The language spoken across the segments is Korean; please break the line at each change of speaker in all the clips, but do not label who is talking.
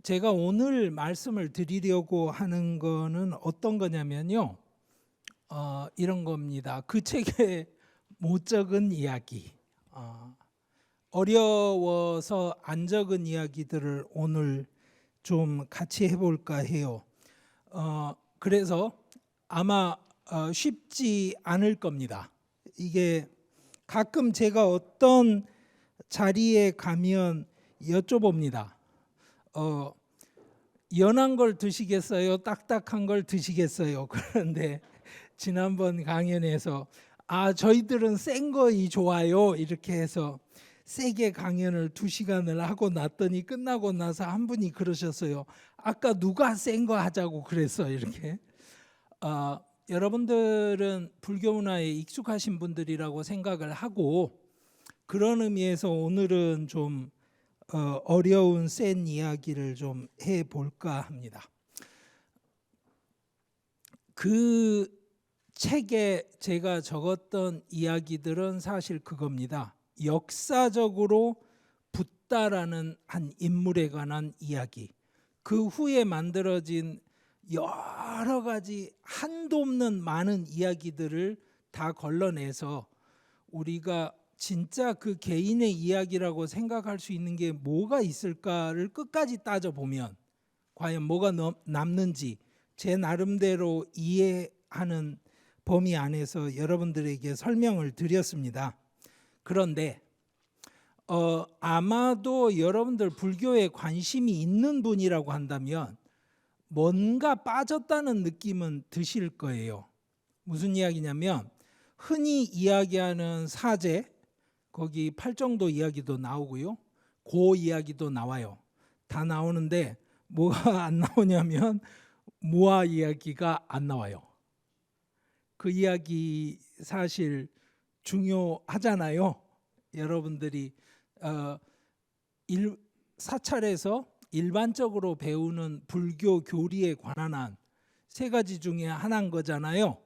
제가 오늘 말씀을 드리려고 하는 거는 어떤 거냐면요. 이런 겁니다. 그 책에 못 적은 이야기. 어려워서 안 적은 이야기들을 오늘 좀 같이 해볼까 해요. 그래서 아마 쉽지 않을 겁니다. 이게 가끔 제가 어떤 자리에 가면 여쭤봅니다. 연한 걸 드시겠어요? 딱딱한 걸 드시겠어요? 그런데 지난번 강연에서 저희들은 센 거이 좋아요 이렇게 해서 세게 강연을 2시간을 하고 났더니 끝나고 나서 한 분이 그러셨어요. 아까 누가 센 거 하자고 그랬어 이렇게. 여러분들은 불교 문화에 익숙하신 분들이라고 생각을 하고 그런 의미에서 오늘은 좀 어려운 센 이야기를 좀 해볼까 합니다. 그 책에 제가 적었던 이야기들은 사실 그겁니다. 역사적으로 붓다라는 한 인물에 관한 이야기. 그 후에 만들어진 여러 가지 한도 없는 많은 이야기들을 다 걸러내서 우리가 진짜 그 개인의 이야기라고 생각할 수 있는 게 뭐가 있을까를 끝까지 따져보면 과연 뭐가 남는지 제 나름대로 이해하는 범위 안에서 여러분들에게 설명을 드렸습니다. 그런데 아마도 여러분들 불교에 관심이 있는 분이라고 한다면 뭔가 빠졌다는 느낌은 드실 거예요. 무슨 이야기냐면 흔히 이야기하는 사제, 거기 팔정도 이야기도 나오고요. 고 이야기도 나와요. 다 나오는데 뭐가 안 나오냐면 무아 이야기가 안 나와요. 그 이야기 사실 중요하잖아요. 여러분들이 사찰에서 일반적으로 배우는 불교 교리에 관한 한 3가지 중에 하나인 거잖아요.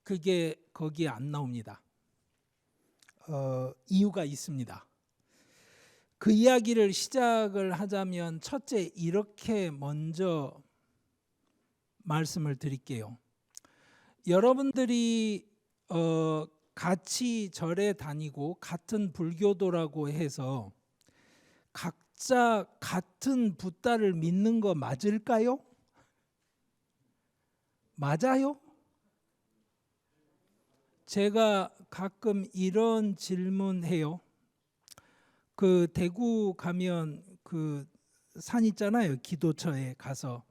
그게 거기에 안 나옵니다. 이유가 있습니다. 그 이야기를 시작을 하자면 첫째 이렇게 먼저 말씀을 드릴게요. 여러분들이 같이 절에 다니고 같은 불교도라고 해서 각자 같은 붓다를 믿는 거 맞을까요? 맞아요? 제가 가끔 이런 질문해요. 그 대구 가면 그 산 있잖아요. 기도처에 가서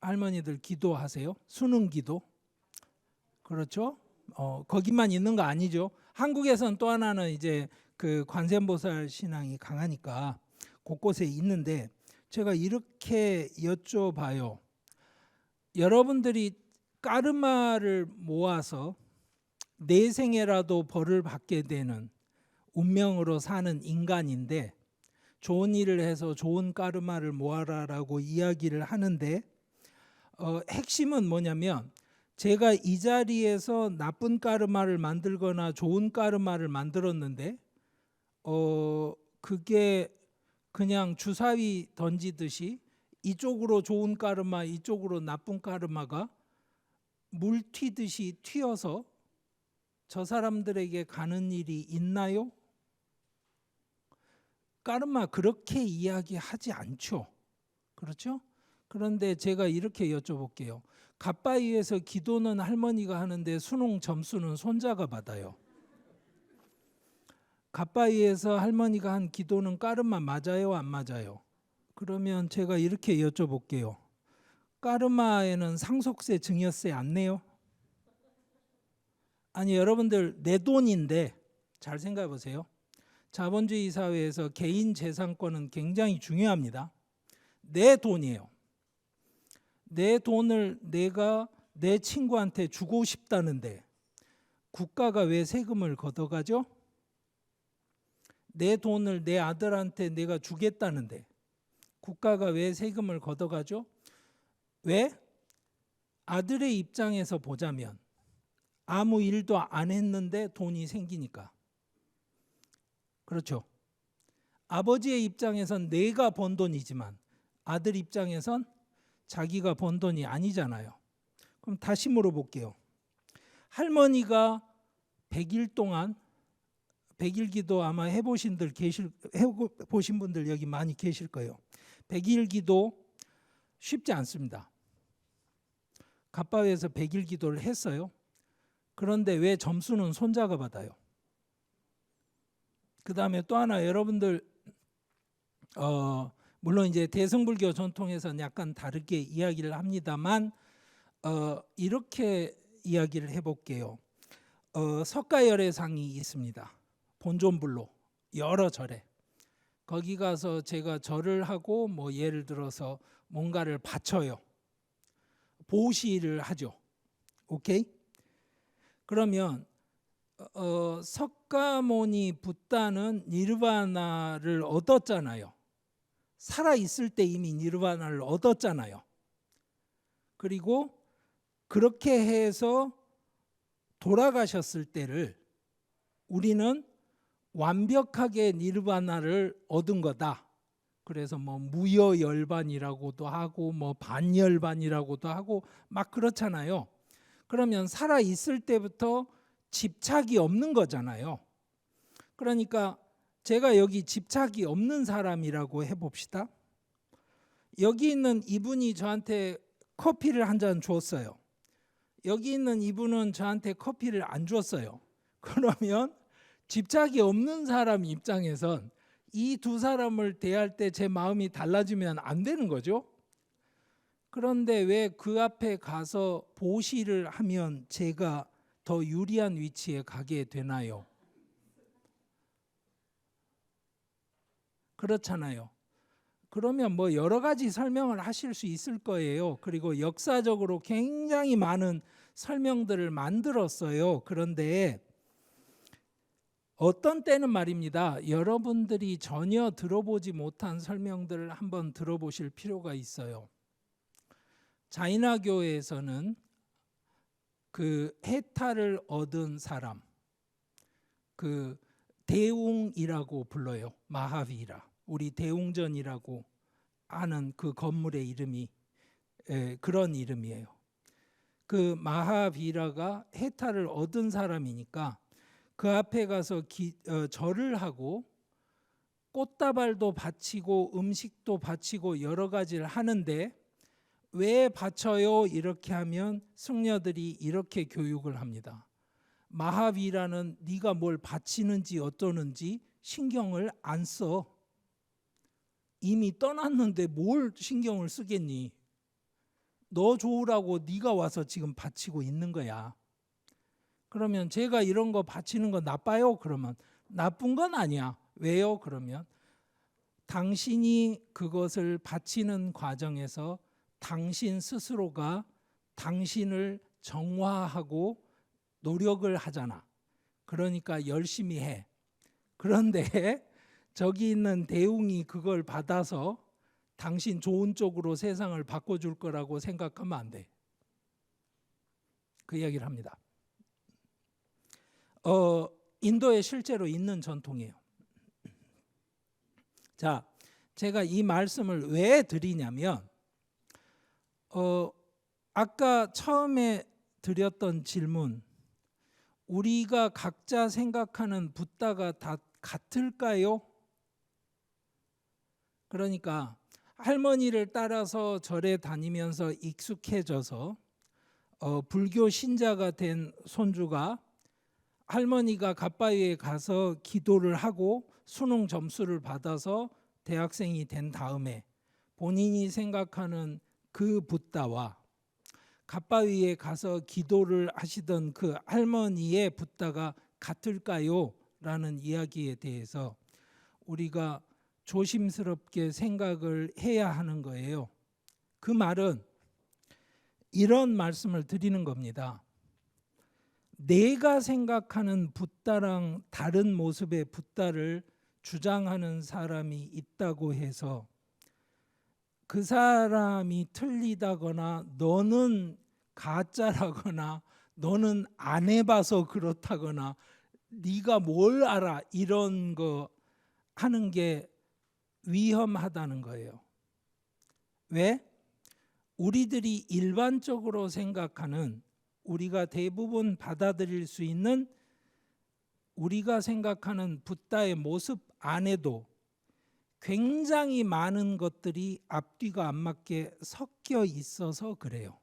할머니들 기도하세요. 수능 기도. 그렇죠? 거기만 있는 거 아니죠. 한국에선 또 하나는 이제 그 관세음보살 신앙이 강하니까 곳곳에 있는데 제가 이렇게 여쭤봐요. 여러분들이 까르마를 모아서 내생에라도 벌을 받게 되는 운명으로 사는 인간인데 좋은 일을 해서 좋은 까르마를 모아라라고 이야기를 하는데 핵심은 뭐냐면 제가 이 자리에서 나쁜 까르마를 만들거나 좋은 까르마를 만들었는데 그게 그냥 주사위 던지듯이 이쪽으로 좋은 까르마 이쪽으로 나쁜 까르마가 물 튀듯이 튀어서 저 사람들에게 가는 일이 있나요? 까르마 그렇게 이야기하지 않죠. 그렇죠? 그런데 제가 이렇게 여쭤볼게요. 갓바위에서 기도는 할머니가 하는데 수능 점수는 손자가 받아요. 갓바위에서 할머니가 한 기도는 까르마 맞아요? 안 맞아요? 그러면 제가 이렇게 여쭤볼게요. 까르마에는 상속세, 증여세 안 내요? 아니 여러분들 내 돈인데 잘 생각해 보세요. 자본주의 사회에서 개인 재산권은 굉장히 중요합니다. 내 돈이에요. 내 돈을 내가 내 친구한테 주고 싶다는데 국가가 왜 세금을 걷어가죠? 내 돈을 내 아들한테 내가 주겠다는데 국가가 왜 세금을 걷어가죠? 왜? 아들의 입장에서 보자면 아무 일도 안 했는데 돈이 생기니까. 그렇죠. 아버지의 입장에선 내가 번 돈이지만 아들 입장에선 자기가 번 돈이 아니잖아요. 그럼 다시 물어볼게요. 할머니가 100일 동안 100일 기도 아마 해보신 분들 여기 많이 계실 거예요. 100일 기도 쉽지 않습니다. 갑바위에서 100일 기도를 했어요. 그런데 왜 점수는 손자가 받아요? 그 다음에 또 하나, 여러분들 물론 이제 대승불교 전통에서는 약간 다르게 이야기를 합니다만 이렇게 이야기를 해볼게요. 석가열애상이 있습니다. 본존불로 여러 절에 거기 가서 제가 절을 하고 뭐 예를 들어서 뭔가를 바쳐요. 보시를 하죠. 오케이? 그러면 석가모니 붓다는 니르바나를 얻었잖아요. 살아있을 때 이미 니르바나를 얻었잖아요. 그리고 그렇게 해서 돌아가셨을 때를 우리는 완벽하게 니르바나를 얻은 거다. 그래서 뭐 무여열반이라고도 하고 뭐 반열반이라고도 하고 막 그렇잖아요. 그러면 살아있을 때부터 집착이 없는 거잖아요. 그러니까 제가 여기 집착이 없는 사람이라고 해봅시다. 여기 있는 이분이 저한테 커피를 한 잔 줬어요. 여기 있는 이분은 저한테 커피를 안 줬어요. 그러면 집착이 없는 사람 입장에선 이 두 사람을 대할 때 제 마음이 달라지면 안 되는 거죠. 그런데 왜 그 앞에 가서 보시를 하면 제가 더 유리한 위치에 가게 되나요? 그렇잖아요. 그러면 뭐 여러 가지 설명을 하실 수 있을 거예요. 그리고 역사적으로 굉장히 많은 설명들을 만들었어요. 그런데 어떤 때는 말입니다. 여러분들이 전혀 들어보지 못한 설명들을 한번 들어보실 필요가 있어요. 자이나교에서는 그 해탈을 얻은 사람, 그 대웅이라고 불러요. 마하비라. 우리 대웅전이라고 하는 그 건물의 이름이 그런 이름이에요. 그 마하비라가 해탈을 얻은 사람이니까 그 앞에 가서 절을 하고 꽃다발도 바치고 음식도 바치고 여러 가지를 하는데 왜 바쳐요? 이렇게 하면 승려들이 이렇게 교육을 합니다. 마하비라는 네가 뭘 바치는지 어떠는지 신경을 안 써. 이미 떠났는데 뭘 신경을 쓰겠니? 너 좋으라고 네가 와서 지금 바치고 있는 거야. 그러면 제가 이런 거 바치는 거 나빠요? 그러면 나쁜 건 아니야. 왜요? 그러면 당신이 그것을 바치는 과정에서 당신 스스로가 당신을 정화하고 노력을 하잖아. 그러니까 열심히 해. 그런데 저기 있는 대웅이 그걸 받아서 당신 좋은 쪽으로 세상을 바꿔줄 거라고 생각하면 안 돼. 그 이야기를 합니다. 인도에 실제로 있는 전통이에요. 자, 제가 이 말씀을 왜 드리냐면 아까 처음에 드렸던 질문, 우리가 각자 생각하는 붓다가 다 같을까요? 그러니까 할머니를 따라서 절에 다니면서 익숙해져서 불교 신자가 된 손주가 할머니가 갓바위에 가서 기도를 하고 수능 점수를 받아서 대학생이 된 다음에 본인이 생각하는 그 붓다와 갓바위에 가서 기도를 하시던 그 할머니의 붓다가 같을까요? 라는 이야기에 대해서 우리가 조심스럽게 생각을 해야 하는 거예요. 그 말은 이런 말씀을 드리는 겁니다. 내가 생각하는 붓다랑 다른 모습의 붓다를 주장하는 사람이 있다고 해서 그 사람이 틀리다거나 너는 가짜라거나 너는 안 해봐서 그렇다거나 네가 뭘 알아 이런 거 하는 게 위험하다는 거예요. 왜? 우리들이 일반적으로 생각하는, 우리가 대부분 받아들일 수 있는, 우리가 생각하는 붓다의 모습 안에도 굉장히 많은 것들이 앞뒤가 안 맞게 섞여 있어서 그래요.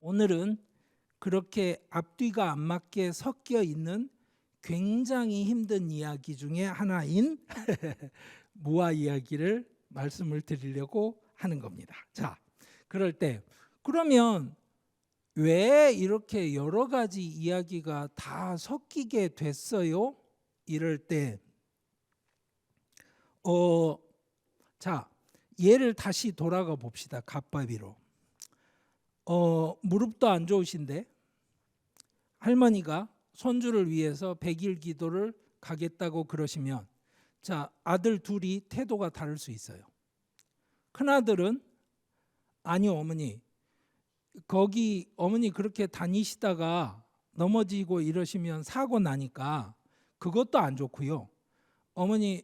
오늘은 그렇게 앞뒤가 안 맞게 섞여 있는 굉장히 힘든 이야기 중에 하나인 무아 이야기를 말씀을 드리려고 하는 겁니다. 자, 그럴 때 그러면 왜 이렇게 여러 가지 이야기가 다 섞이게 됐어요? 이럴 때 자, 예를 다시 돌아가 봅시다. 갓바비로. 무릎도 안 좋으신데 할머니가 손주를 위해서 100일 기도를 가겠다고 그러시면, 자, 아들 둘이 태도가 다를 수 있어요. 큰아들은 아니요 어머니, 거기 어머니 그렇게 다니시다가 넘어지고 이러시면 사고 나니까 그것도 안 좋고요. 어머니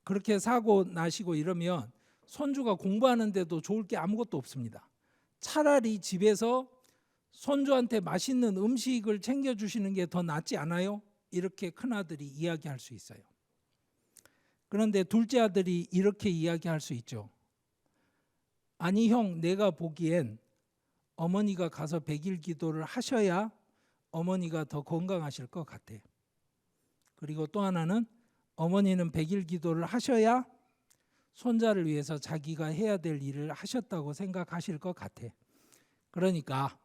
그렇게 사고 나시고 이러면 손주가 공부하는데도 좋을 게 아무것도 없습니다. 차라리 집에서 손주한테 맛있는 음식을 챙겨주시는 게 더 낫지 않아요? 이렇게 큰아들이 이야기할 수 있어요. 그런데 둘째 아들이 이렇게 이야기할 수 있죠. 아니 형, 내가 보기엔 어머니가 가서 100일 기도를 하셔야 어머니가 더 건강하실 것 같아. 그리고 또 하나는 어머니는 100일 기도를 하셔야 손자를 위해서 자기가 해야 될 일을 하셨다고 생각하실 것 같아. 그러니까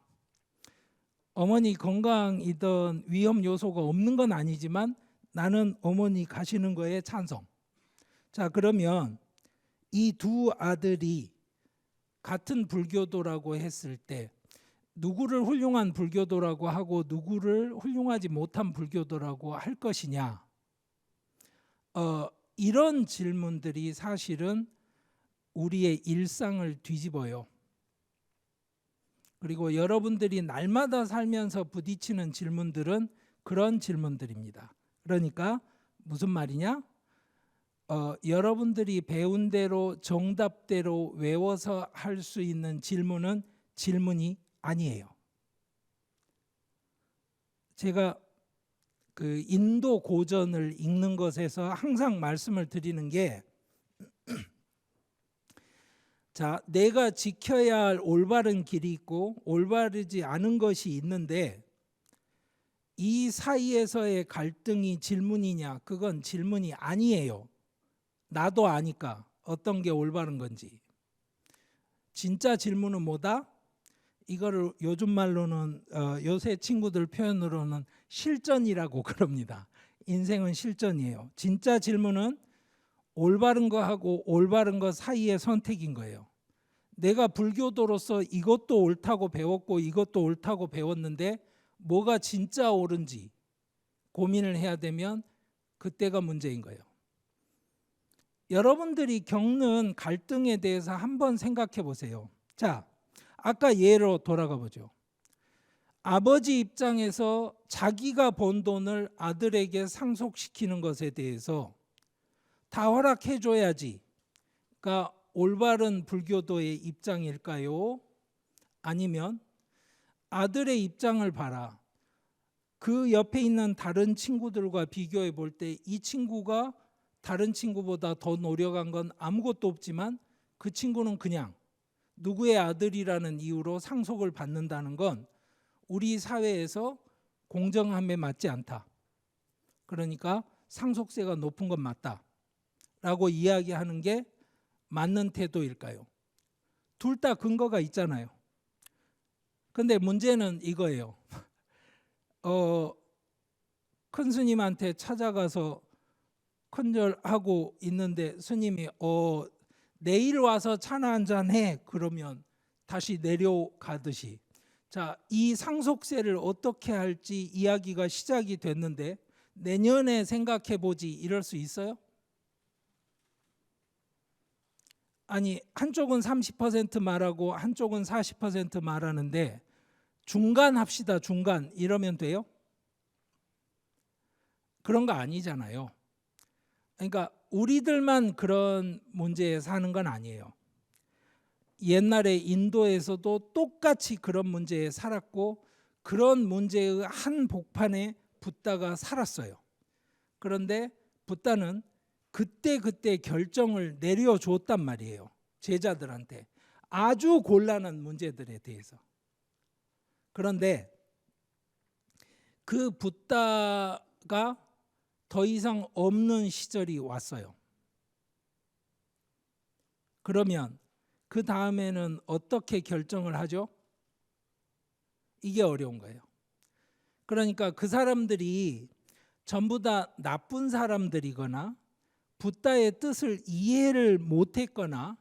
어머니 건강이든 위험 요소가 없는 건 아니지만 나는 어머니 가시는 거에 찬성. 자, 그러면 이 두 아들이 같은 불교도라고 했을 때 누구를 훌륭한 불교도라고 하고 누구를 훌륭하지 못한 불교도라고 할 것이냐? 이런 질문들이 사실은 우리의 일상을 뒤집어요. 그리고 여러분들이 날마다 살면서 부딪히는 질문들은 그런 질문들입니다. 그러니까 무슨 말이냐? 여러분들이 배운 대로 정답대로 외워서 할 수 있는 질문은 질문이 아니에요. 제가 그 인도 고전을 읽는 것에서 항상 말씀을 드리는 게, 자, 내가 지켜야 할 올바른 길이 있고 올바르지 않은 것이 있는데 이 사이에서의 갈등이 질문이냐? 그건 질문이 아니에요. 나도 아니까 어떤 게 올바른 건지. 진짜 질문은 뭐다? 이거를 요즘 말로는 요새 친구들 표현으로는 실전이라고 그럽니다. 인생은 실전이에요. 진짜 질문은 올바른 거하고 올바른 거 사이의 선택인 거예요. 내가 불교도로서 이것도 옳다고 배웠고 이것도 옳다고 배웠는데 뭐가 진짜 옳은지 고민을 해야 되면 그때가 문제인 거예요. 여러분들이 겪는 갈등에 대해서 한번 생각해 보세요. 자, 아까 예로 돌아가 보죠. 아버지 입장에서 자기가 번 돈을 아들에게 상속시키는 것에 대해서 다 허락해 줘야지. 그러니까 올바른 불교도의 입장일까요? 아니면 아들의 입장을 봐라. 그 옆에 있는 다른 친구들과 비교해 볼 때 이 친구가 다른 친구보다 더 노력한 건 아무것도 없지만 그 친구는 그냥 누구의 아들이라는 이유로 상속을 받는다는 건 우리 사회에서 공정함에 맞지 않다. 그러니까 상속세가 높은 건 맞다 라고 이야기하는 게 맞는 태도일까요? 둘 다 근거가 있잖아요. 근데 문제는 이거예요. 큰 스님한테 찾아가서 큰절하고 있는데 스님이 내일 와서 차나 한잔 해. 그러면 다시 내려가듯이, 자, 이 상속세를 어떻게 할지 이야기가 시작이 됐는데 내년에 생각해 보지 이럴 수 있어요? 아니, 한쪽은 30% 말하고 한쪽은 40% 말하는데 중간 합시다, 중간 이러면 돼요? 그런 거 아니잖아요. 그러니까 우리들만 그런 문제에 사는 건 아니에요. 옛날에 인도에서도 똑같이 그런 문제에 살았고 그런 문제의 한 복판에 붓다가 살았어요. 그런데 붓다는 그때 결정을 내려줬단 말이에요. 제자들한테 아주 곤란한 문제들에 대해서. 그런데 그 붓다가 더 이상 없는 시절이 왔어요. 그러면 그 다음에는 어떻게 결정을 하죠? 이게 어려운 거예요. 그러니까 그 사람들이 전부 다 나쁜 사람들이거나 붓다의 뜻을 이해를 못했거나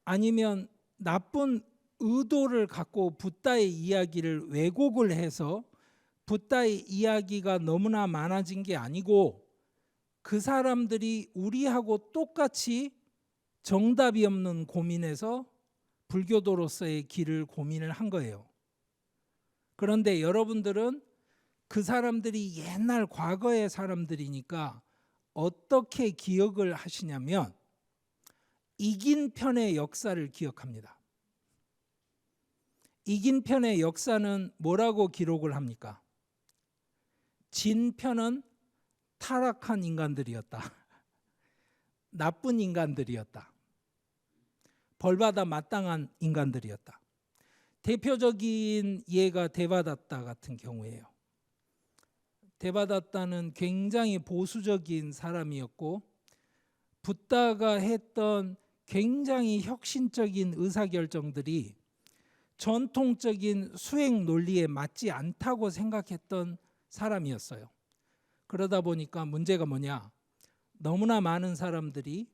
아니면 나쁜 의도를 갖고 붓다의 이야기를 왜곡을 해서 붓다의 이야기가 너무나 많아진 게 아니고 그 사람들이 우리하고 똑같이 정답이 없는 고민에서 불교도로서의 길을 고민을 한 거예요. 그런데 여러분들은 그 사람들이 옛날 과거의 사람들이니까 어떻게 기억을 하시냐면 이긴 편의 역사를 기억합니다. 이긴 편의 역사는 뭐라고 기록을 합니까? 진 편은 타락한 인간들이었다. 나쁜 인간들이었다. 벌받아 마땅한 인간들이었다. 대표적인 예가 데바다타 같은 경우예요. 데바다타는 굉장히 보수적인 사람이었고 붓다가 했던 굉장히 혁신적인 의사결정들이 전통적인 수행 논리에 맞지 않다고 생각했던 사람이었어요. 그러다 보니까 문제가 뭐냐? 너무나 많은 사람들이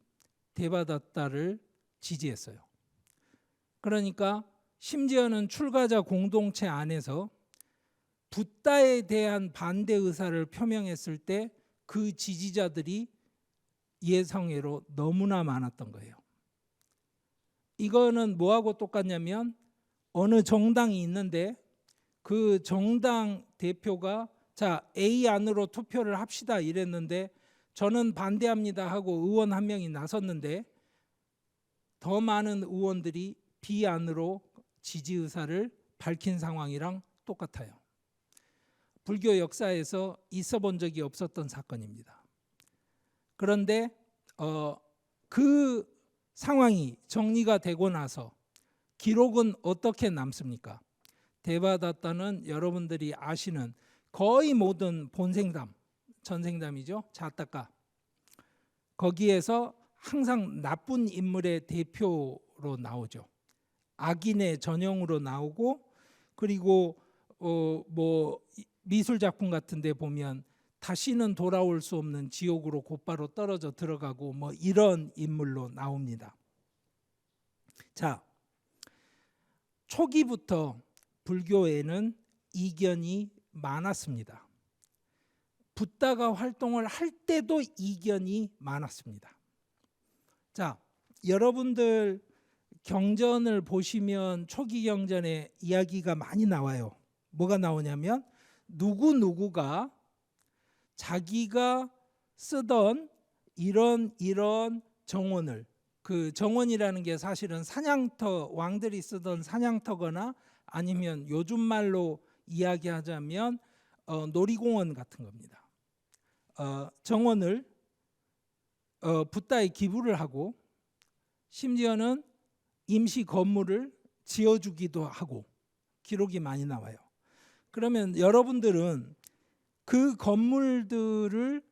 데바다타를 지지했어요. 그러니까 심지어는 출가자 공동체 안에서 붓다에 대한 반대 의사를 표명했을 때 그 지지자들이 예성회로 너무나 많았던 거예요. 이거는 뭐하고 똑같냐면 어느 정당이 있는데 그 정당 대표가 자 A 안으로 투표를 합시다 이랬는데 저는 반대합니다 하고 의원 한 명이 나섰는데 더 많은 의원들이 B 안으로 지지 의사를 밝힌 상황이랑 똑같아요. 불교 역사에서 있어 본 적이 없었던 사건입니다. 그런데 그 상황이 정리가 되고 나서 기록은 어떻게 남습니까? 데바다타는 여러분들이 아시는 거의 모든 본생담, 전생담이죠. 자타카. 거기에서 항상 나쁜 인물의 대표로 나오죠. 악인의 전형으로 나오고 그리고 뭐 미술 작품 같은 데 보면 다시는 돌아올 수 없는 지옥으로 곧바로 떨어져 들어가고 뭐 이런 인물로 나옵니다. 자, 초기부터 불교에는 이견이 많았습니다. 붓다가 활동을 할 때도 이견이 많았습니다. 자, 여러분들 경전을 보시면 초기 경전에 이야기가 많이 나와요. 뭐가 나오냐면 누구누구가 자기가 쓰던 이런 정원을 그 정원이라는 게 사실은 사냥터 왕들이 쓰던 사냥터거나 아니면 요즘 말로 이야기하자면 놀이공원 같은 겁니다. 정원을 붓다에 기부를 하고 심지어는 임시 건물을 지어주기도 하고 기록이 많이 나와요. 그러면 여러분들은 그 건물들을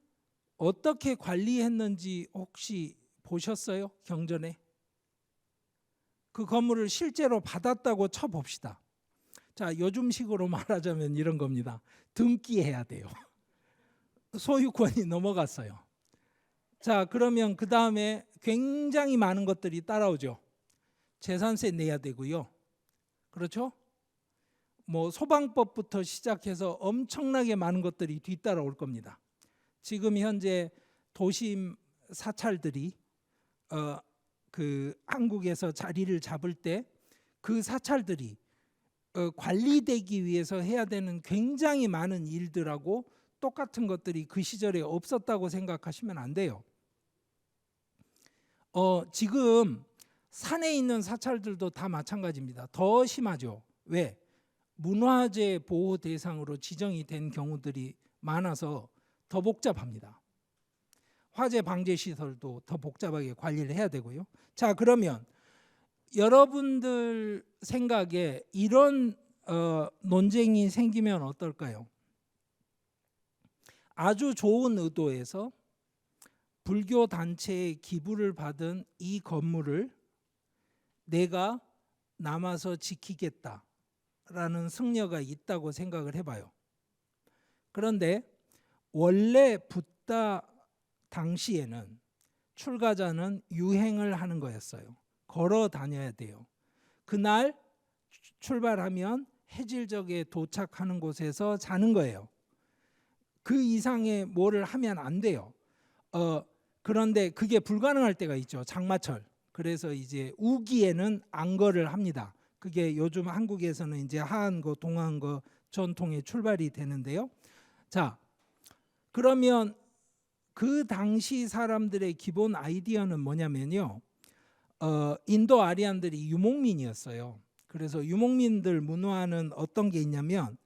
어떻게 관리했는지 혹시 보셨어요? 경전에? 그 건물을 실제로 받았다고 쳐봅시다. 자, 요즘식으로 말하자면 이런 겁니다. 등기해야 돼요. 소유권이 넘어갔어요. 자, 그러면 그 다음에 굉장히 많은 것들이 따라오죠. 재산세 내야 되고요. 그렇죠? 뭐 소방법부터 시작해서 엄청나게 많은 것들이 뒤따라올 겁니다. 지금 현재 도심 사찰들이 그 한국에서 자리를 잡을 때 그 사찰들이 관리되기 위해서 해야 되는 굉장히 많은 일들하고 똑같은 것들이 그 시절에 없었다고 생각하시면 안 돼요. 지금 산에 있는 사찰들도 다 마찬가지입니다. 더 심하죠. 왜? 문화재 보호 대상으로 지정이 된 경우들이 많아서 더 복잡합니다. 화재 방제 시설도 더 복잡하게 관리를 해야 되고요. 자, 그러면 여러분들 생각에 이런 논쟁이 생기면 어떨까요? 아주 좋은 의도에서 불교 단체의 기부를 받은 이 건물을 내가 남아서 지키겠다라는 승려가 있다고 생각을 해봐요. 그런데 원래 붓다 당시에는 출가자는 유행을 하는 거였어요. 걸어 다녀야 돼요. 그날 출발하면 해질적에 도착하는 곳에서 자는 거예요. 그 이상의 뭐를 하면 안 돼요. 그런데 그게 불가능할 때가 있죠. 장마철. 그래서 이제 우기에는 안거를 합니다. 그게 요즘 한국에서는 이제 하안거, 동안거 전통의 출발이 되는데요. 자, 그러면 그 당시 사람들의 기본 아이디어는 뭐냐면요. 인도 아리안들이 유목민이었어요. 그래서 유목민들 문화는 어떤 게 있냐면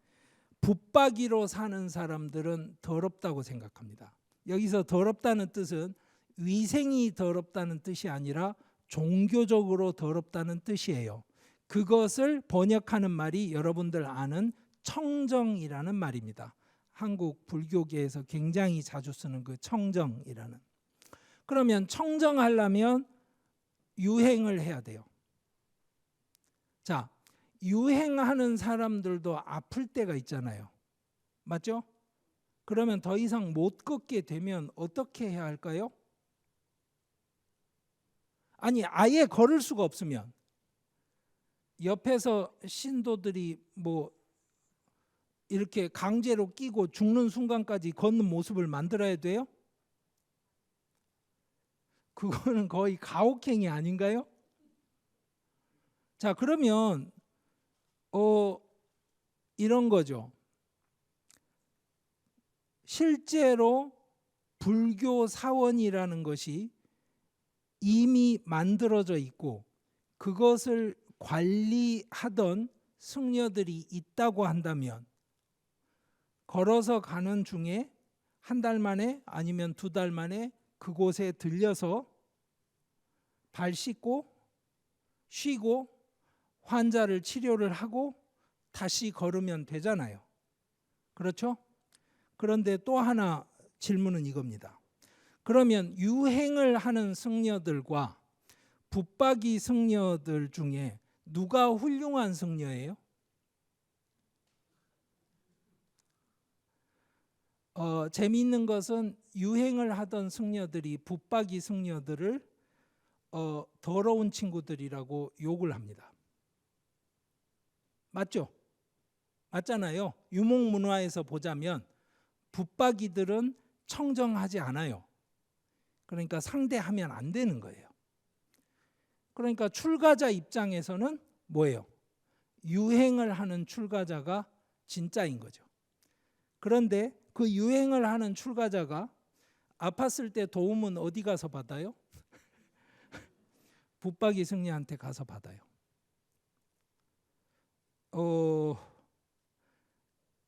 붙박이로 사는 사람들은 더럽다고 생각합니다. 여기서 더럽다는 뜻은 위생이 더럽다는 뜻이 아니라 종교적으로 더럽다는 뜻이에요. 그것을 번역하는 말이 여러분들 아는 청정이라는 말입니다. 한국 불교계에서 굉장히 자주 쓰는 그 청정이라는. 그러면 청정하려면 유행을 해야 돼요. 자, 유행하는 사람들도 아플 때가 있잖아요. 맞죠? 그러면 더 이상 못 걷게 되면 어떻게 해야 할까요? 아니, 아예 걸을 수가 없으면 옆에서 신도들이 뭐 이렇게 강제로 끼고 죽는 순간까지 걷는 모습을 만들어야 돼요? 그거는 거의 가혹행위 아닌가요? 자, 그러면 이런 거죠. 실제로 불교 사원이라는 것이 이미 만들어져 있고 그것을 관리하던 승려들이 있다고 한다면 걸어서 가는 중에 한 달 만에 아니면 두 달 만에 그곳에 들려서 발 씻고 쉬고 환자를 치료를 하고 다시 걸으면 되잖아요. 그렇죠? 그런데 또 하나 질문은 이겁니다. 그러면 유행을 하는 승려들과 붙박이 승려들 중에 누가 훌륭한 승려예요? 재미있는 것은 유행을 하던 승려들이 붙박이 승려들을 더러운 친구들이라고 욕을 합니다. 맞죠? 맞잖아요. 유목 문화에서 보자면 붙박이들은 청정하지 않아요. 그러니까 상대하면 안 되는 거예요. 그러니까 출가자 입장에서는 뭐예요? 유행을 하는 출가자가 진짜인 거죠. 그런데 그 유행을 하는 출가자가 아팠을 때 도움은 어디 가서 받아요? 붙박이 승려한테 가서 받아요.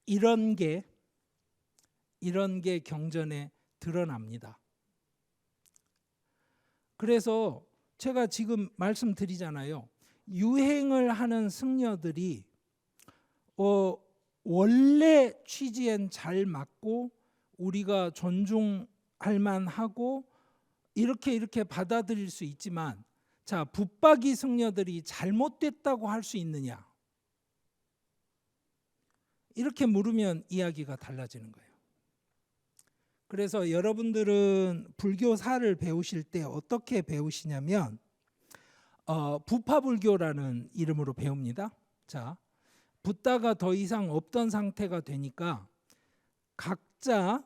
이런 게 경전에 드러납니다. 그래서 제가 지금 말씀드리잖아요. 유행을 하는 승려들이 원래 취지엔 잘 맞고 우리가 존중할 만하고 이렇게 받아들일 수 있지만 자, 붙박이 승려들이 잘못됐다고 할 수 있느냐? 이렇게 물으면 이야기가 달라지는 거예요. 그래서 여러분들은 불교사를 배우실 때 어떻게 배우시냐면 부파불교라는 이름으로 배웁니다. 자, 붓다가 더 이상 없던 상태가 되니까 각자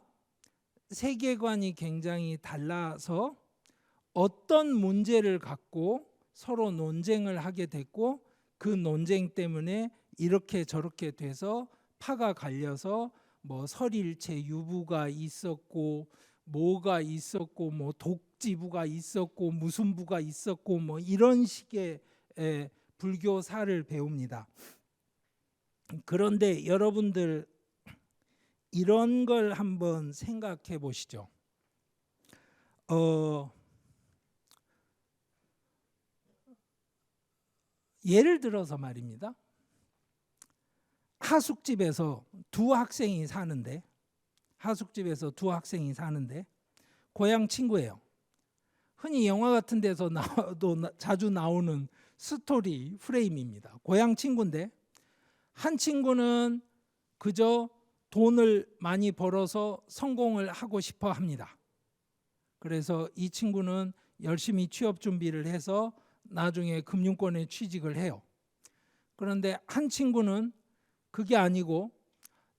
세계관이 굉장히 달라서 어떤 문제를 갖고 서로 논쟁을 하게 됐고 그 논쟁 때문에 이렇게 저렇게 돼서 파가 갈려서 뭐 설일체 유부가 있었고 뭐가 있었고 뭐 독지부가 있었고 무슨 부가 있었고 뭐 이런 식의 불교사를 배웁니다. 그런데 여러분들 이런 걸 한번 생각해 보시죠. 예를 들어서 말입니다. 하숙집에서 두 학생이 사는데 고향 친구예요. 흔히 영화 같은 데서 자주 나오는 스토리 프레임입니다. 고향 친구인데 한 친구는 그저 돈을 많이 벌어서 성공을 하고 싶어 합니다. 그래서 이 친구는 열심히 취업 준비를 해서 나중에 금융권에 취직을 해요. 그런데 한 친구는 그게 아니고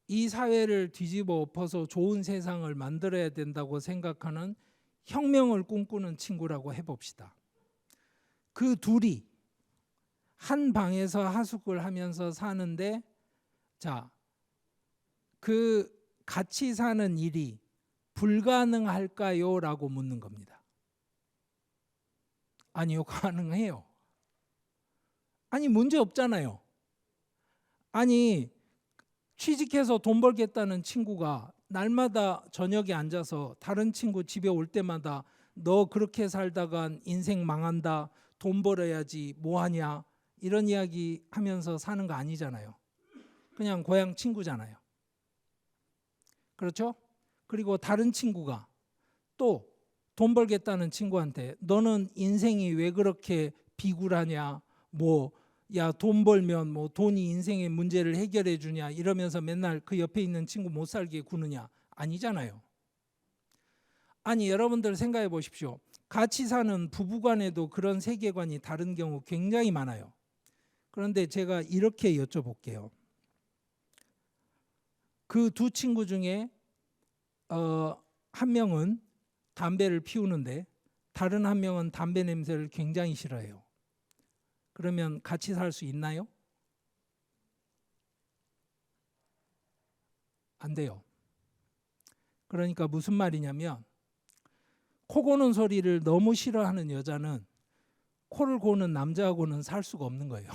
이 사회를 뒤집어 엎어서 좋은 세상을 만들어야 된다고 생각하는 혁명을 꿈꾸는 친구라고 해봅시다. 그 둘이 한 방에서 하숙을 하면서 사는데 그 같이 사는 일이 불가능할까요? 라고 묻는 겁니다. 아니요, 가능해요. 아니, 문제 없잖아요. 아니, 취직해서 돈 벌겠다는 친구가 날마다 저녁에 앉아서 다른 친구 집에 올 때마다 너 그렇게 살다간 인생 망한다, 돈 벌어야지, 뭐하냐, 이런 이야기 하면서 사는 거 아니잖아요. 그냥 고향 친구잖아요. 그렇죠? 그리고 다른 친구가 또 돈 벌겠다는 친구한테 너는 인생이 왜 그렇게 비굴하냐, 야, 돈 벌면 뭐 돈이 인생의 문제를 해결해 주냐 이러면서 맨날 그 옆에 있는 친구 못 살게 구느냐, 아니잖아요. 아니, 여러분들 생각해 보십시오. 같이 사는 부부간에도 그런 세계관이 다른 경우 굉장히 많아요. 그런데 제가 이렇게 여쭤볼게요. 그 두 친구 중에 한 명은 담배를 피우는데 다른 한 명은 담배 냄새를 굉장히 싫어해요. 그러면 같이 살 수 있나요? 안 돼요. 그러니까 무슨 말이냐면 코 고는 소리를 너무 싫어하는 여자는 코를 고는 남자하고는 살 수가 없는 거예요.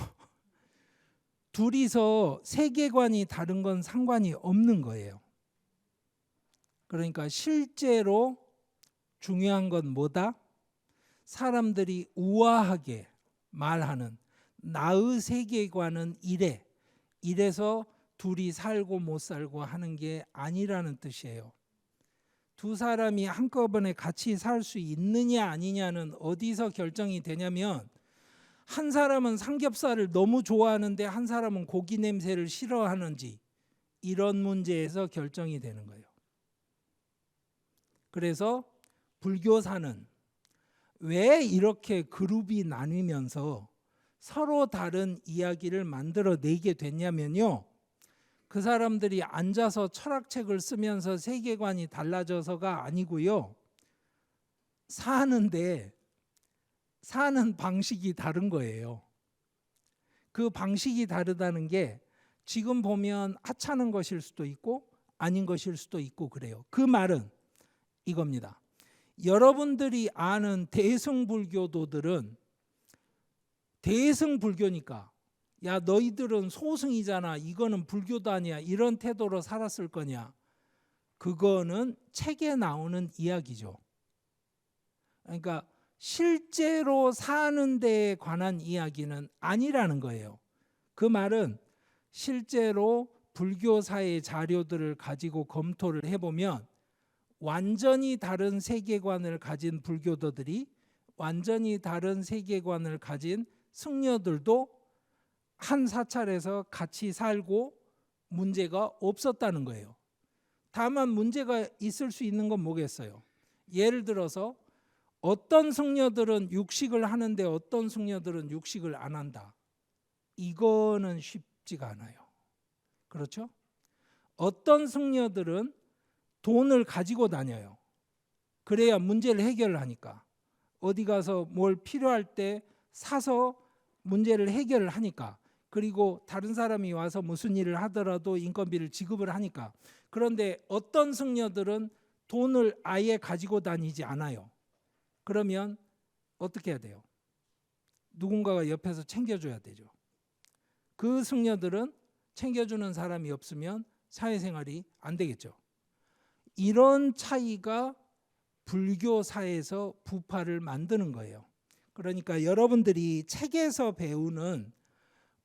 둘이서 세계관이 다른 건 상관이 없는 거예요. 그러니까 실제로 중요한 건 뭐다? 사람들이 우아하게 말하는 나의 세계관은 이래서 둘이 살고 못 살고 하는 게 아니라는 뜻이에요. 두 사람이 한꺼번에 같이 살 수 있느냐 아니냐는 어디서 결정이 되냐면 한 사람은 삼겹살을 너무 좋아하는데 한 사람은 고기 냄새를 싫어하는지 이런 문제에서 결정이 되는 거예요. 그래서 불교사는 왜 이렇게 그룹이 나뉘면서 서로 다른 이야기를 만들어내게 됐냐면요. 그 사람들이 앉아서 철학책을 쓰면서 세계관이 달라져서가 아니고요. 사는 방식이 다른 거예요. 그 방식이 다르다는 게 지금 보면 하찮은 것일 수도 있고 아닌 것일 수도 있고 그래요. 그 말은 이겁니다. 여러분들이 아는 대승불교도들은 대승불교니까 야, 너희들은 소승이잖아, 이거는 불교도 아니야, 이런 태도로 살았을 거냐? 그거는 책에 나오는 이야기죠. 그러니까 실제로 사는 데에 관한 이야기는 아니라는 거예요. 그 말은 실제로 불교사의 자료들을 가지고 검토를 해보면 완전히 다른 세계관을 가진 불교도들이 완전히 다른 세계관을 가진 승려들도 한 사찰에서 같이 살고 문제가 없었다는 거예요. 다만 문제가 있을 수 있는 건 뭐겠어요? 예를 들어서 어떤 승려들은 육식을 하는데 어떤 승려들은 육식을 안 한다. 이거는 쉽지가 않아요. 그렇죠? 어떤 승려들은 돈을 가지고 다녀요. 그래야 문제를 해결을 하니까. 어디 가서 뭘 필요할 때 사서 문제를 해결을 하니까. 그리고 다른 사람이 와서 무슨 일을 하더라도 인건비를 지급을 하니까. 그런데 어떤 승려들은 돈을 아예 가지고 다니지 않아요. 그러면 어떻게 해야 돼요? 누군가가 옆에서 챙겨줘야 되죠. 그 승려들은 챙겨주는 사람이 없으면 사회생활이 안 되겠죠. 이런 차이가 불교사에서 부파를 만드는 거예요. 그러니까 여러분들이 책에서 배우는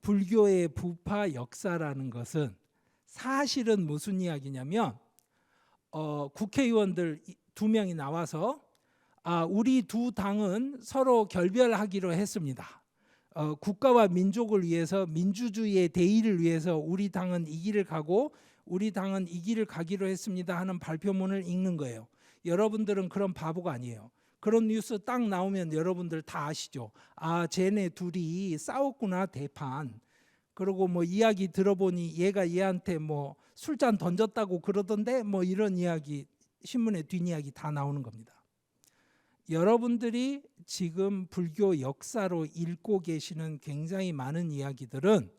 불교의 부파 역사라는 것은 사실은 무슨 이야기냐면 국회의원들 2명이 나와서 우리 두 당은 서로 결별하기로 했습니다. 국가와 민족을 위해서, 민주주의의 대의를 위해서 우리 당은 이 길을 가고 우리 당은 이 길을 가기로 했습니다 하는 발표문을 읽는 거예요. 여러분들은 그런 바보가 아니에요. 그런 뉴스 딱 나오면 여러분들 다 아시죠. 쟤네 둘이 싸웠구나 대판. 그리고 뭐 이야기 들어보니 얘가 얘한테 뭐 술잔 던졌다고 그러던데 뭐 이런 이야기, 신문의 뒷이야기 다 나오는 겁니다. 여러분들이 지금 불교 역사로 읽고 계시는 굉장히 많은 이야기들은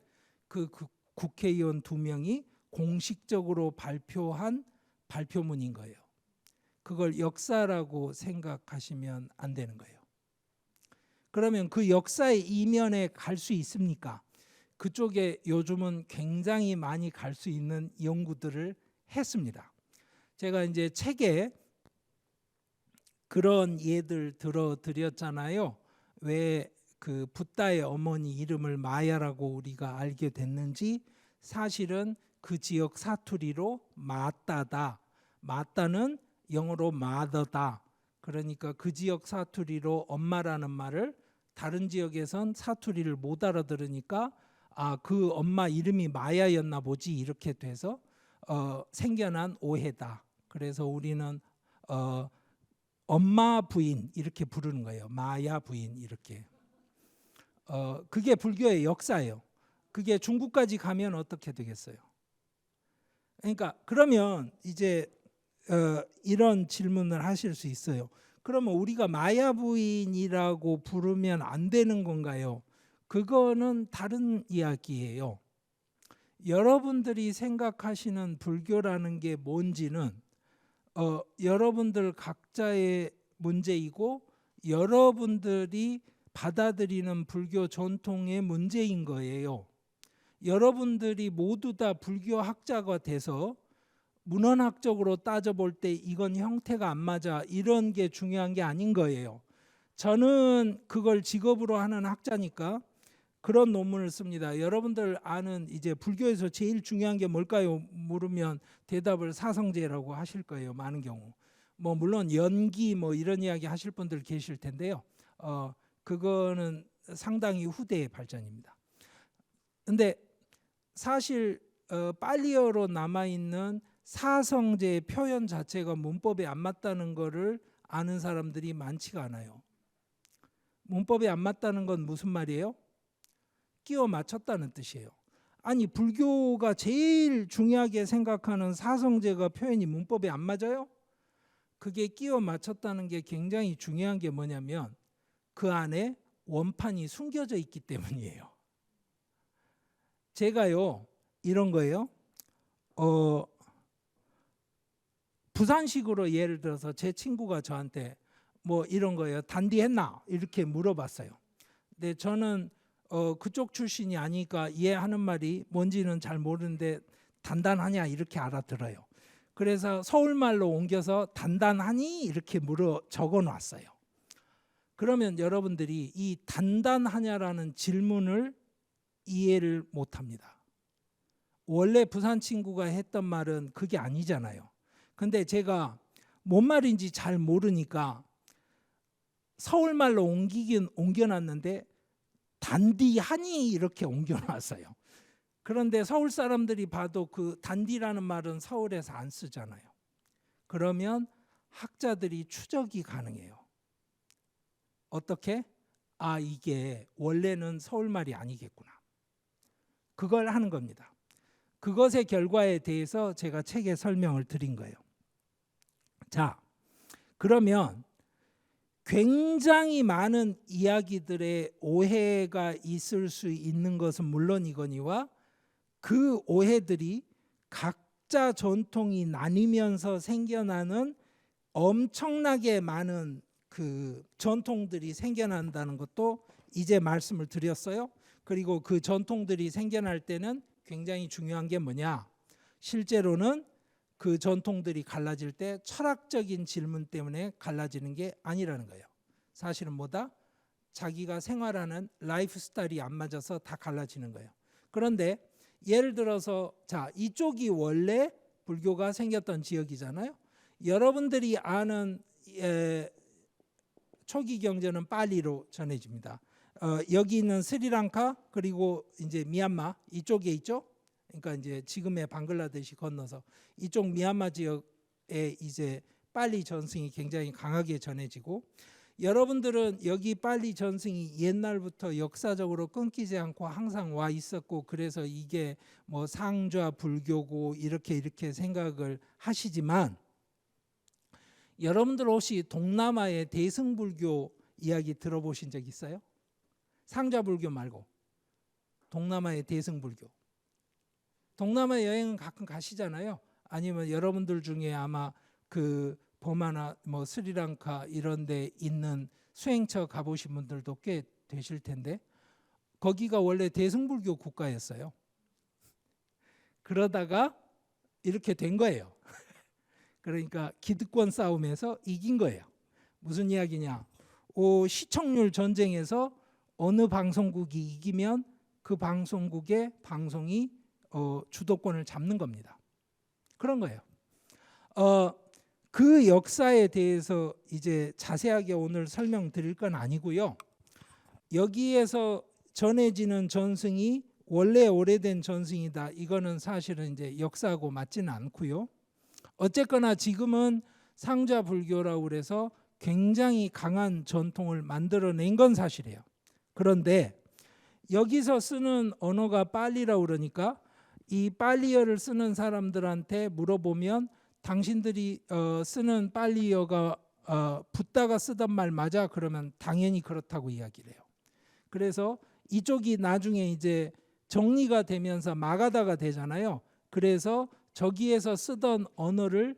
그 국회의원 2명이 공식적으로 발표한 발표문인 거예요. 그걸 역사라고 생각하시면 안 되는 거예요. 그러면 그 역사의 이면에 갈 수 있습니까? 그쪽에 요즘은 굉장히 많이 갈 수 있는 연구들을 했습니다. 제가 이제 책에 그런 예들 들어드렸잖아요. 왜 그 붓다의 어머니 이름을 마야라고 우리가 알게 됐는지, 사실은 그 지역 사투리로 마따다. 마따는 영어로 mother다. 그러니까 그 지역 사투리로 엄마라는 말을 다른 지역에선 사투리를 못 알아들으니까 그 엄마 이름이 마야였나 보지 이렇게 돼서 생겨난 오해다. 그래서 우리는 엄마 부인 이렇게 부르는 거예요. 마야 부인 이렇게. 그게 불교의 역사예요. 그게 중국까지 가면 어떻게 되겠어요? 그러니까 그러면 이제 이런 질문을 하실 수 있어요. 그러면 우리가 마야 부인이라고 부르면 안 되는 건가요? 그거는 다른 이야기예요. 여러분들이 생각하시는 불교라는 게 뭔지는 여러분들 각자의 문제이고 여러분들이 받아들이는 불교 전통의 문제인 거예요. 여러분들이 모두 다 불교 학자가 돼서 문헌학적으로 따져볼 때 이건 형태가 안 맞아 이런 게 중요한 게 아닌 거예요. 저는 그걸 직업으로 하는 학자니까 그런 논문을 씁니다. 여러분들 아는 이제 불교에서 제일 중요한 게 뭘까요? 물으면 대답을 사성제라고 하실 거예요. 많은 경우. 뭐 물론 연기 뭐 이런 이야기 하실 분들 계실 텐데요. 그거는 상당히 후대의 발전입니다. 근데 사실 팔리어로 남아있는 사성제의 표현 자체가 문법에 안 맞다는 거를 아는 사람들이 많지가 않아요. 문법에 안 맞다는 건 무슨 말이에요? 끼워 맞췄다는 뜻이에요. 아니 불교가 제일 중요하게 생각하는 사성제가 표현이 문법에 안 맞아요? 그게 끼워 맞췄다는 게 굉장히 중요한 게 뭐냐면 그 안에 원판이 숨겨져 있기 때문이에요. 제가요 이런 거예요. 부산식으로 예를 들어서 제 친구가 저한테 뭐 이런 거예요. 단디했나? 이렇게 물어봤어요. 근데 저는 그쪽 출신이 아니니까 얘하는 말이 뭔지는 잘 모르는데 단단하냐 이렇게 알아들어요. 그래서 서울말로 옮겨서 단단하니 이렇게 적어놨어요. 그러면 여러분들이 이 단단하냐라는 질문을 이해를 못합니다. 원래 부산 친구가 했던 말은 그게 아니잖아요. 근데 제가 뭔 말인지 잘 모르니까 서울말로 옮겨놨는데 단디하니 이렇게 옮겨놨어요. 그런데 서울 사람들이 봐도 그 단디라는 말은 서울에서 안 쓰잖아요. 그러면 학자들이 추적이 가능해요. 어떻게? 이게 원래는 서울말이 아니겠구나. 그걸 하는 겁니다. 그것의 결과에 대해서 제가 책에 설명을 드린 거예요. 자, 그러면 굉장히 많은 이야기들의 오해가 있을 수 있는 것은 물론이거니와 그 오해들이 각자 전통이 나뉘면서 생겨나는 엄청나게 많은 그 전통들이 생겨난다는 것도 이제 말씀을 드렸어요. 그리고 그 전통들이 생겨날 때는 굉장히 중요한 게 뭐냐? 실제로는 그 전통들이 갈라질 때 철학적인 질문 때문에 갈라지는 게 아니라는 거예요. 사실은 뭐다? 자기가 생활하는 라이프 스타일이 안 맞아서 다 갈라지는 거예요. 그런데 예를 들어서 자, 이쪽이 원래 불교가 생겼던 지역이잖아요. 여러분들이 아는 초기 경전은 팔리로 전해집니다. 여기 있는 스리랑카 그리고 이제 미얀마 이쪽에 있죠. 그러니까 이제 지금의 방글라데시 건너서 이쪽 미얀마 지역에 이제 팔리 전승이 굉장히 강하게 전해지고, 여러분들은 여기 팔리 전승이 옛날부터 역사적으로 끊기지 않고 항상 와 있었고, 그래서 이게 뭐 상좌 불교고 이렇게 생각을 하시지만, 여러분들 혹시 동남아의 대승불교 이야기 들어보신 적 있어요? 상좌불교 말고 동남아의 대승불교. 동남아 여행은 가끔 가시잖아요. 아니면 여러분들 중에 아마 그 버마나 뭐 스리랑카 이런 데 있는 수행처 가보신 분들도 꽤 되실 텐데, 거기가 원래 대승불교 국가였어요. 그러다가 이렇게 된 거예요. 그러니까 기득권 싸움에서 이긴 거예요. 무슨 이야기냐? 시청률 전쟁에서 어느 방송국이 이기면 그 방송국의 방송이 주도권을 잡는 겁니다. 그런 거예요. 그 역사에 대해서 이제 자세하게 오늘 설명드릴 건 아니고요. 여기에서 전해지는 전승이 원래 오래된 전승이다, 이거는 사실은 이제 역사하고 맞지는 않고요. 어쨌거나 지금은 상좌 불교라고 그래서 굉장히 강한 전통을 만들어낸 건 사실이에요. 그런데 여기서 쓰는 언어가 팔리라고 그러니까 이 팔리어를 쓰는 사람들한테 물어보면 당신들이 쓰는 팔리어가 붓다가 쓰던 말 맞아? 그러면 당연히 그렇다고 이야기를 해요. 그래서 이쪽이 나중에 이제 정리가 되면서 마가다가 되잖아요. 그래서 저기에서 쓰던 언어를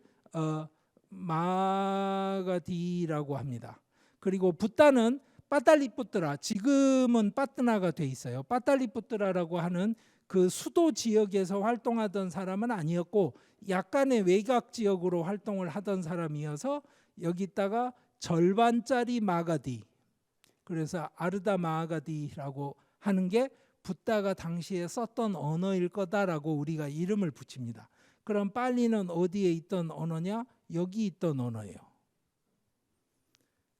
마가디라고 합니다. 그리고 붓다는 빠달리푸트라, 지금은 빠뜨나가 돼 있어요. 빠달리푸트라라고 하는 그 수도 지역에서 활동하던 사람은 아니었고 약간의 외곽 지역으로 활동을 하던 사람이어서 여기다가 절반짜리 마가디, 그래서 아르다 마가디라고 하는 게 붓다가 당시에 썼던 언어일 거다라고 우리가 이름을 붙입니다. 그럼 팔리는 어디에 있던 언어냐? 여기 있던 언어예요.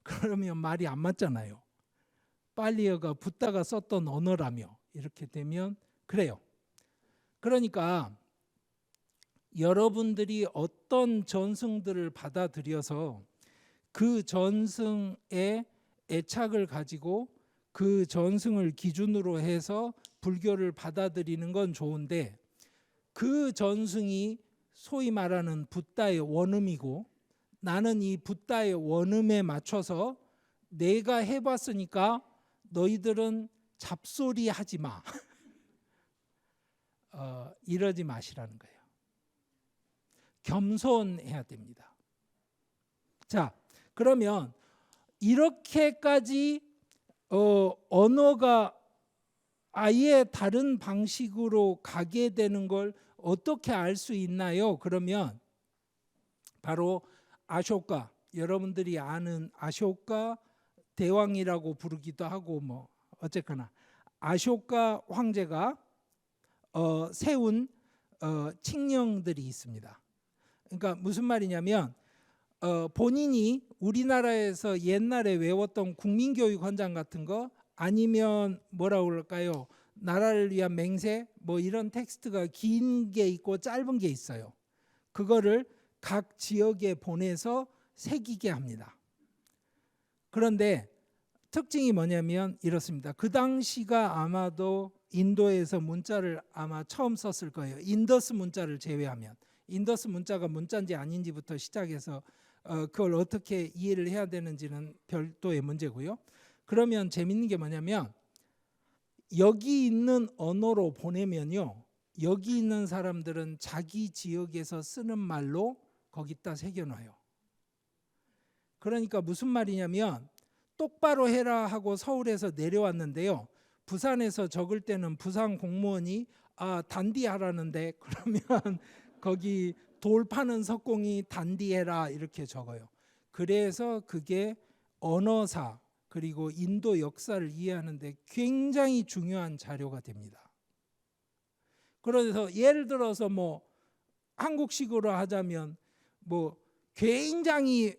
그러면 말이 안 맞잖아요. 팔리어가 붓다가 썼던 언어라며 이렇게 되면 그래요. 그러니까 여러분들이 어떤 전승들을 받아들여서 그 전승의 애착을 가지고 그 전승을 기준으로 해서 불교를 받아들이는 건 좋은데, 그 전승이 소위 말하는 붓다의 원음이고 나는 이 붓다의 원음에 맞춰서 내가 해봤으니까 너희들은 잡소리 하지 마. 이러지 마시라는 거예요. 겸손해야 됩니다. 자, 그러면 이렇게까지 언어가 아예 다른 방식으로 가게 되는 걸 어떻게 알 수 있나요? 그러면 바로 아쇼카, 여러분들이 아는 아쇼카 대왕이라고 부르기도 하고 뭐 어쨌거나 아쇼카 황제가 세운 칙령들이 있습니다. 그러니까 무슨 말이냐면 본인이 우리나라에서 옛날에 외웠던 국민교육 헌장 같은 거, 아니면 뭐라고 그럴까요? 나라를 위한 맹세 뭐 이런 텍스트가 긴 게 있고 짧은 게 있어요. 그거를 각 지역에 보내서 새기게 합니다. 그런데 특징이 뭐냐면 이렇습니다. 그 당시가 아마도 인도에서 문자를 아마 처음 썼을 거예요. 인더스 문자를 제외하면. 인더스 문자가 문자인지 아닌지부터 시작해서 그걸 어떻게 이해를 해야 되는지는 별도의 문제고요. 그러면 재밌는 게 뭐냐면 여기 있는 언어로 보내면요, 여기 있는 사람들은 자기 지역에서 쓰는 말로 거기다 새겨놔요. 그러니까 무슨 말이냐면 똑바로 해라 하고 서울에서 내려왔는데요. 부산에서 적을 때는 부산 공무원이 단디하라는데 그러면 거기 돌 파는 석공이 단디해라 이렇게 적어요. 그래서 그게 언어사 그리고 인도 역사를 이해하는데 굉장히 중요한 자료가 됩니다. 그래서 예를 들어서 뭐 한국식으로 하자면 뭐 굉장히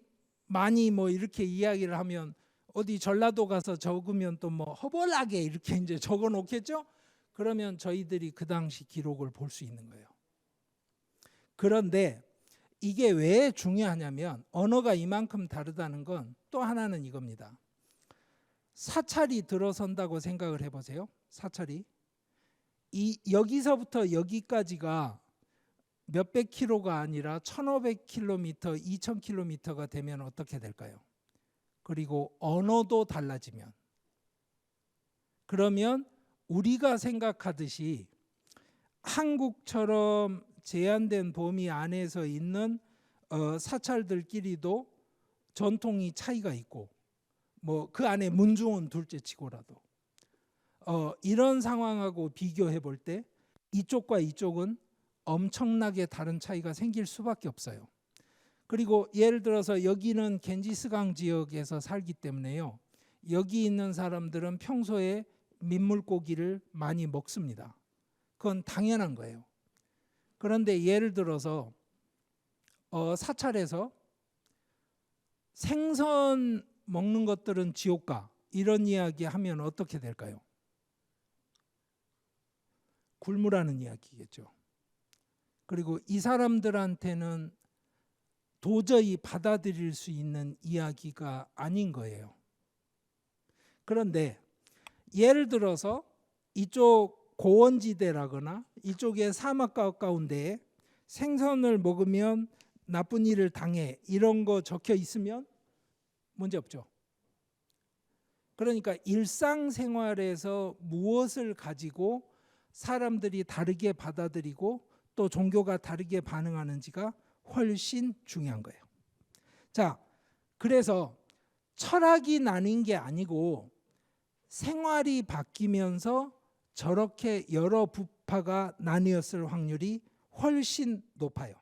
많이 뭐 이렇게 이야기를 하면 어디 전라도 가서 적으면 또 뭐 허벌나게 이렇게 이제 적어 놓겠죠? 그러면 저희들이 그 당시 기록을 볼 수 있는 거예요. 그런데 이게 왜 중요하냐면 언어가 이만큼 다르다는 건 또 하나는 이겁니다. 사찰이 들어선다고 생각을 해보세요. 사찰이 여기서부터 여기까지가 몇백 킬로가 아니라 1500km, 2000km가 되면 어떻게 될까요? 그리고 언어도 달라지면 그러면 우리가 생각하듯이 한국처럼 제한된 범위 안에서 있는 사찰들끼리도 전통이 차이가 있고 뭐 그 안에 문중은 둘째치고라도 이런 상황하고 비교해 볼 때 이쪽과 이쪽은 엄청나게 다른 차이가 생길 수밖에 없어요. 그리고 예를 들어서 여기는 겐지스강 지역에서 살기 때문에요. 여기 있는 사람들은 평소에 민물고기를 많이 먹습니다. 그건 당연한 거예요. 그런데 예를 들어서 사찰에서 생선 먹는 것들은 지옥가 이런 이야기 하면 어떻게 될까요? 굶으라는 이야기겠죠. 그리고 이 사람들한테는 도저히 받아들일 수 있는 이야기가 아닌 거예요. 그런데 예를 들어서 이쪽 고원지대라거나 이쪽에 사막 가까운데 생선을 먹으면 나쁜 일을 당해 이런 거 적혀 있으면 문제 없죠. 그러니까 일상생활에서 무엇을 가지고 사람들이 다르게 받아들이고 또 종교가 다르게 반응하는지가 훨씬 중요한 거예요. 자, 그래서 철학이 나뉜 게 아니고 생활이 바뀌면서 저렇게 여러 부파가 나뉘었을 확률이 훨씬 높아요.